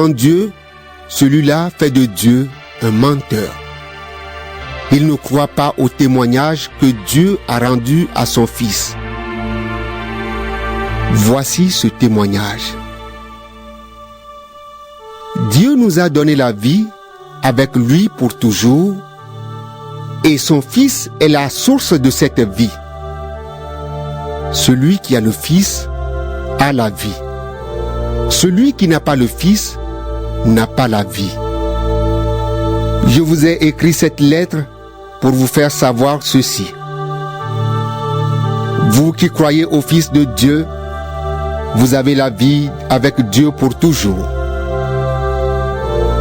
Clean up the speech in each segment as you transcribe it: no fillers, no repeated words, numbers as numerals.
sans Dieu, celui-là fait de Dieu un menteur. Il ne croit pas au témoignage que Dieu a rendu à son Fils. Voici ce témoignage. Dieu nous a donné la vie avec lui pour toujours, et son Fils est la source de cette vie. Celui qui a le Fils a la vie. Celui qui n'a pas le Fils n'a pas la vie. Je vous ai écrit cette lettre pour vous faire savoir ceci. Vous qui croyez au Fils de Dieu, vous avez la vie avec Dieu pour toujours.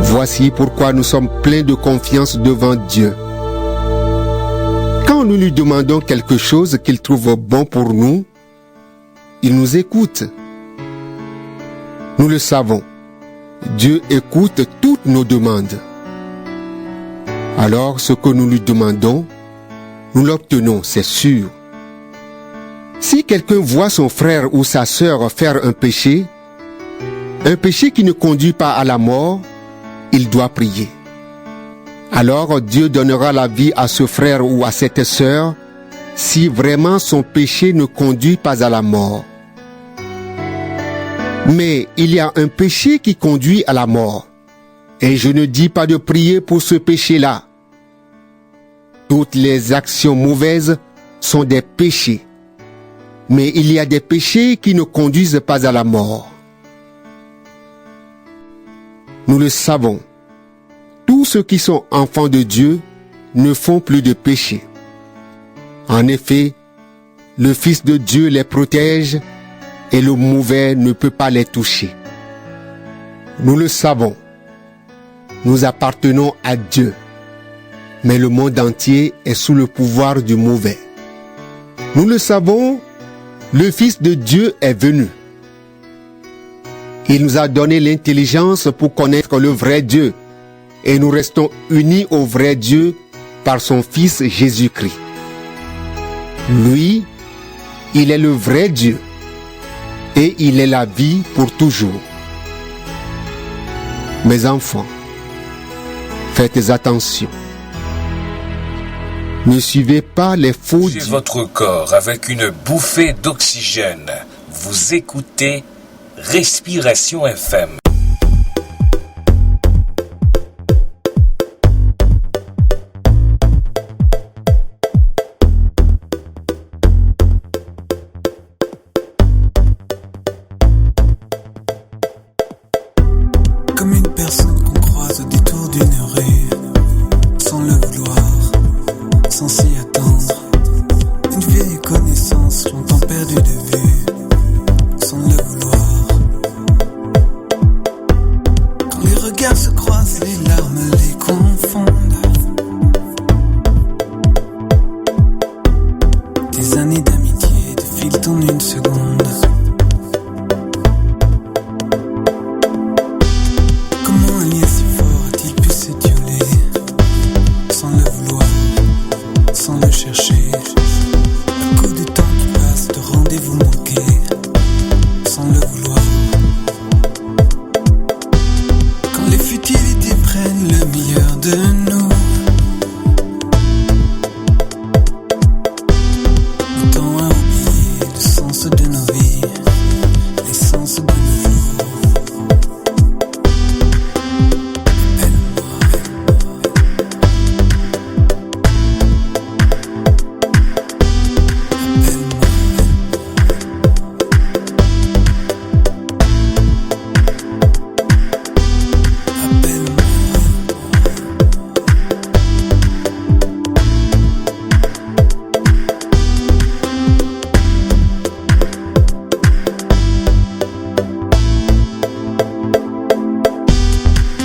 Voici pourquoi nous sommes pleins de confiance devant Dieu. Quand nous lui demandons quelque chose qu'il trouve bon pour nous, il nous écoute. Nous le savons. Dieu écoute toutes nos demandes. Alors, ce que nous lui demandons, nous l'obtenons, c'est sûr. Si quelqu'un voit son frère ou sa sœur faire un péché qui ne conduit pas à la mort, il doit prier. Alors Dieu donnera la vie à ce frère ou à cette sœur si vraiment son péché ne conduit pas à la mort. Mais il y a un péché qui conduit à la mort. Et je ne dis pas de prier pour ce péché-là. Toutes les actions mauvaises sont des péchés. Mais il y a des péchés qui ne conduisent pas à la mort. Nous le savons. Tous ceux qui sont enfants de Dieu ne font plus de péché. En effet, le Fils de Dieu les protège et le mauvais ne peut pas les toucher. Nous le savons. Nous appartenons à Dieu. Mais le monde entier est sous le pouvoir du mauvais. Nous le savons, le Fils de Dieu est venu. Il nous a donné l'intelligence pour connaître le vrai Dieu. Et nous restons unis au vrai Dieu par son Fils Jésus-Christ. Lui, il est le vrai Dieu. Et il est la vie pour toujours. Mes enfants, faites attention. Ne suivez pas les faux dieux. Votre corps avec une bouffée d'oxygène. Vous écoutez Respiration FM. Comme une personne qu'on croise au détour d'une rue, sans le vouloir, sans s'y attendre. Une vieille connaissance longtemps perdue de vue, sans le vouloir. Quand les regards se croisent, les larmes les confondent. Des années d'amitié défilent en une seconde. Comment un lien si fort a-t-il pu s'étioler, sans le vouloir, sans le chercher? Un coup de temps qui passe, de rendez-vous manqués, sans le vouloir. Quand les futilités prennent le meilleur de nous, le temps a oublié le sens de nos vies, l'essence de nos jours.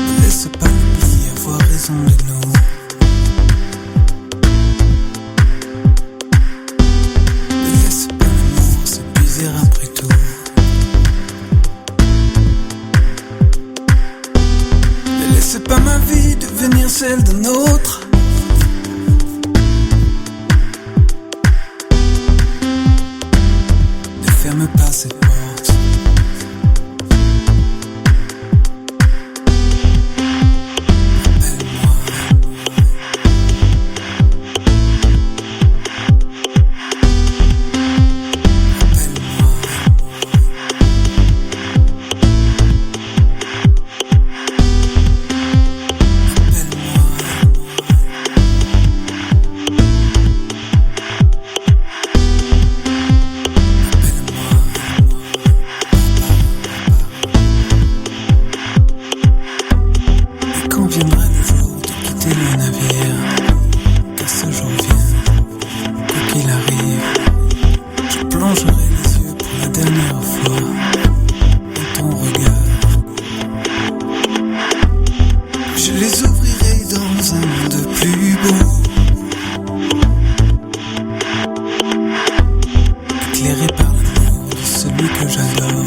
Ne laisse pas l'oubli avoir raison de nous. Ne laisse pas l'amour s'épuiser après tout. Ne laisse pas ma vie devenir celle d'un autre. Ne ferme pas cette porte. les ouvrirai dans un monde plus beau, éclairé par l'amour de celui que j'adore.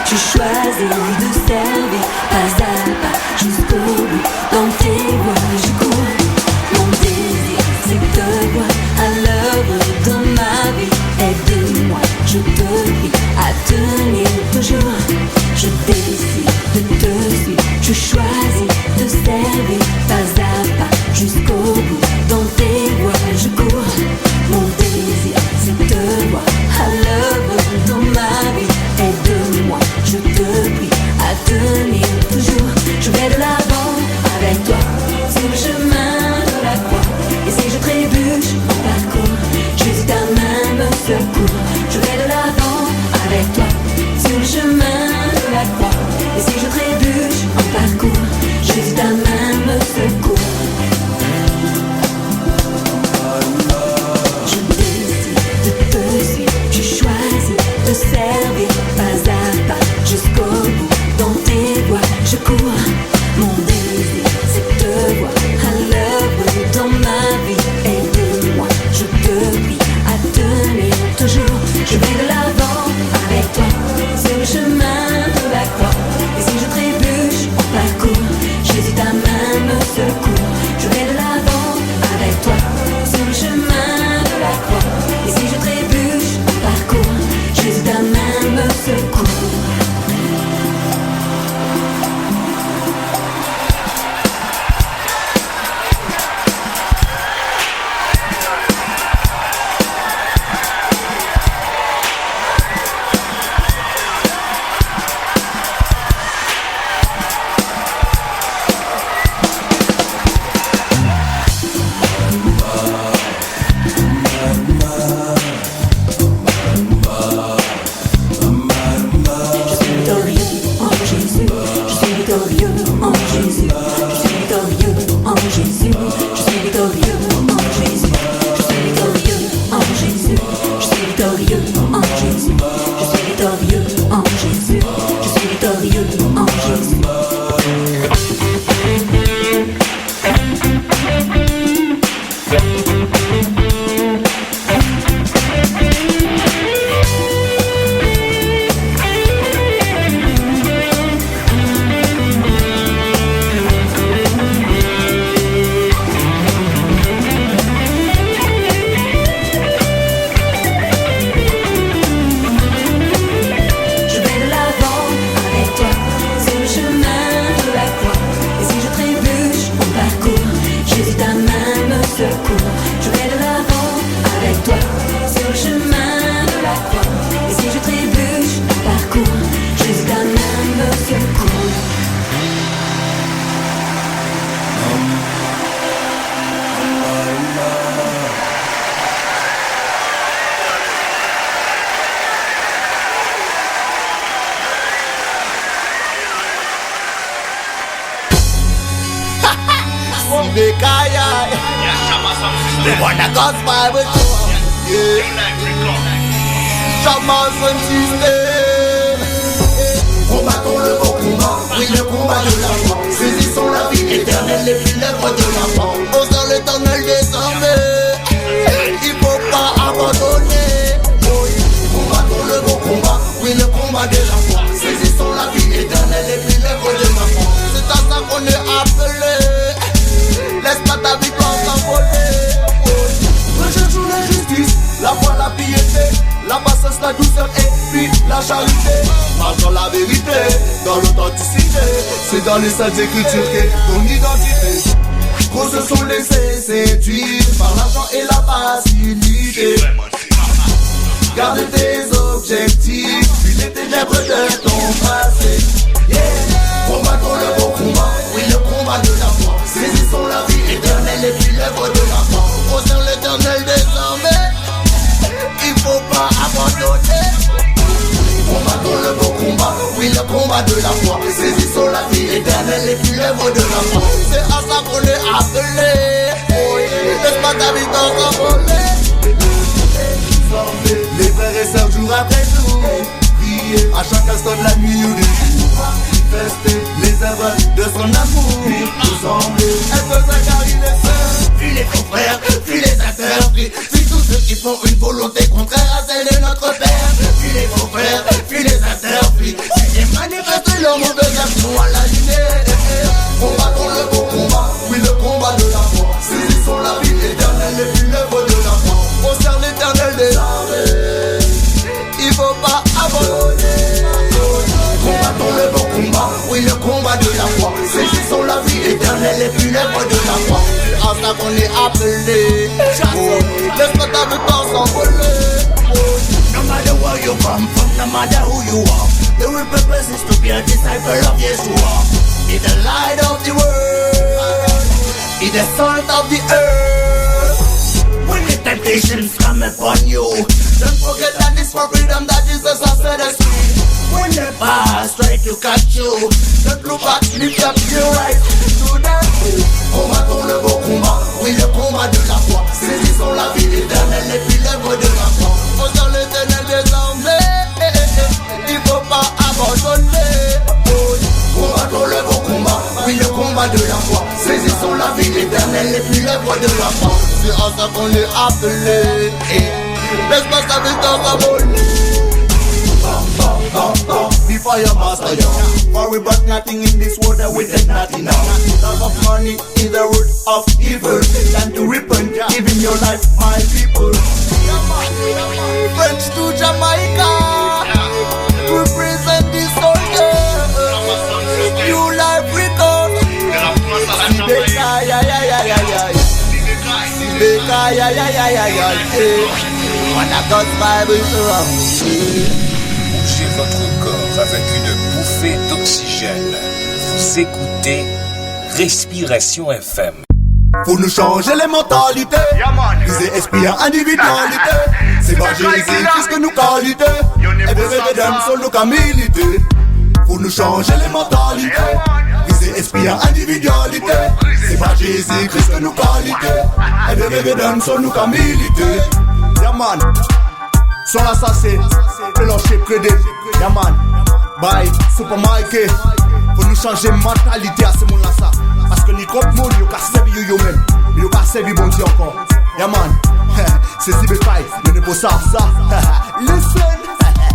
Tu choisis de servir pas à pas jusqu'au bout. Dans tes voies je cours. Mon désir c'est de te voir à l'œuvre dans ma vie. Aide-moi, je te prie à tenir toujours. Je décide de te suivre. Tu choisis de servir pas à pas jusqu'au bout. Dans tes voies je cours. Mon désir c'est de te voir à l'œuvre dans ma vie. Aide-moi, je te prie à tenir toujours. Je vais de l'avant avec toi sur le chemin de la croix. Et si je trébuche en parcours, Jésus ta main me secourt. Je vais de l'avant avec toi sur le chemin de la croix. Et si je trébuche en parcours, Jésus ta main me secourt. Je décide de te suivre. Tu choisis de servir pas à pas jusqu'au bout. Dans tes voies je cours. Mon désir c'est de te voir à l'œuvre dans ma vie. Aide-moi, je te prie à tenir toujours. Je vais de l'avant avec toi sur le chemin de la croix. Et si je trébuche en parcours, Jésus ta main me secourt. Je vais de l'avant avec toi sur le chemin de la croix. Et si je trébuche en parcours, Jésus ta main me secourt. The one that God's Bible told. Champion système. Combattons le bon combat, oui le combat de l'enfant. Saisissons la vie éternelle et puis l'œuvre de l'enfant. Au sol éternel désormais, il faut pas abandonner. la douceur et puis la charité. Marche dans la vérité, dans l'authenticité. C'est dans les saintes écritures qu'est ton identité. Gros se sont laissés séduire par l'argent et la facilité. Garde tes objectifs, puis les ténèbres de ton passé. Yeah. Combattons le beau combat, oui le combat de la foi. Saisissons la vie éternelle et puis l'œuvre de la foi. Au sein l'éternel désormais, il faut pas abandonner. Combattons le beau combat, oui le combat de la foi. Saisissons la vie éternelle et puis l'œuvre de la foi. C'est à ça qu'on est appelé. Oh yeah. Laisse pas ta vie t'envoler. Les frères et sœurs jour après jour, prier à chaque instant de la nuit ou du jour, manifester les œuvres de son amour, nous sembler être Zacharie les sœurs. Puis les confrères, puis les acteurs, puis tous ceux qui font une volonté contraire à celle de notre Père. Puis les confrères, puis les acteurs, puis qui manifestent leur mauvaise action à la lumière. Combattons le beau combat, oui le combat de la foi. Saisissons la vie éternelle et puis l'œuvre de la foi. On sert l'éternel des armées, il faut pas abandonner. Combattons le beau combat, oui le combat de la foi. Saisissons la vie éternelle et puis l'œuvre de la foi. C'est à ça qu'on est appelé. Laisse pas ta vie s'envoler. No matter where you come from, no matter who you are, the real purpose is to be a disciple of Yeshua. He's the light of the world, he's the salt of the earth. When the temptations come upon you, don't forget that it's for freedom that Jesus has set us free. When the past try to catch you, don't look back, lift up your eyes to the truth. Combattons le beau combat, oui le combat de la foi. Saisissons la vie éternelle et puis l'œuvre de la foi. Au sein l'éternel désormais, il faut pas abandonner. Combattons le beau combat, oui le combat de la foi. Saisissons la vie éternelle et puis l'œuvre de la foi. C'est à ça qu'on est appelé. Laisse pas sa vie s'envoler. Before your master, yo. For we brought nothing in this world that we take nothing now. Love of money is the root of evil. Time to repent, giving your life, my people. French to Jamaica, represent this soldier. New life record. Sibeka, ya ya ya ya ya. Sibeka, ya ya ya ya ya. On a God's Bible around. Bougez votre corps avec une bouffée d'oxygène. Vous écoutez Respiration FM. Faut nous changer les mentalités. Viser esprit et individualité. C'est pas Jésus-Christ que nous qualité. Et de révéler sur nos camilités. Faut nous changer les mentalités. Viser esprit et individualité. C'est pas Jésus-Christ que nous qualité. Et de révéler sur nos camilités. Yaman. Sur l'assassin, mélanger prédé, Yaman, bye, Super Mike. Faut nous changer mentalité à ce moment-là, ça. Parce que ni comme monde, il y a servi yo-même, il y a servi bon Dieu encore. Yaman, c'est si bécaille, mais ne pas savoir ça. Listen.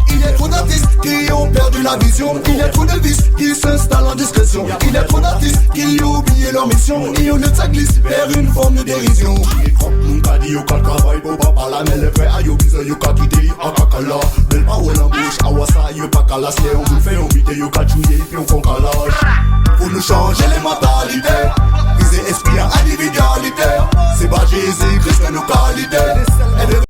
Il y a trop d'artistes qui ont perdu la vision. Il y a trop de vices qui s'installent en discrétion. Il y a trop d'artistes qui ont oublié leur mission. Et on ne glisse vers une forme de dérision. Les crocs nous qu'a dit au travail pour pas parler. Mais les frères aïe bizarre yo qu'a quitté en kakala. Belle parole en bouche, awasa yo pas calasse. On vous fait inviter yo qu'a joué puis on fait calage. Pour nous changer les mentalités, viser esprit et individualité. C'est pas Jésus Christ que nos qualités. Et de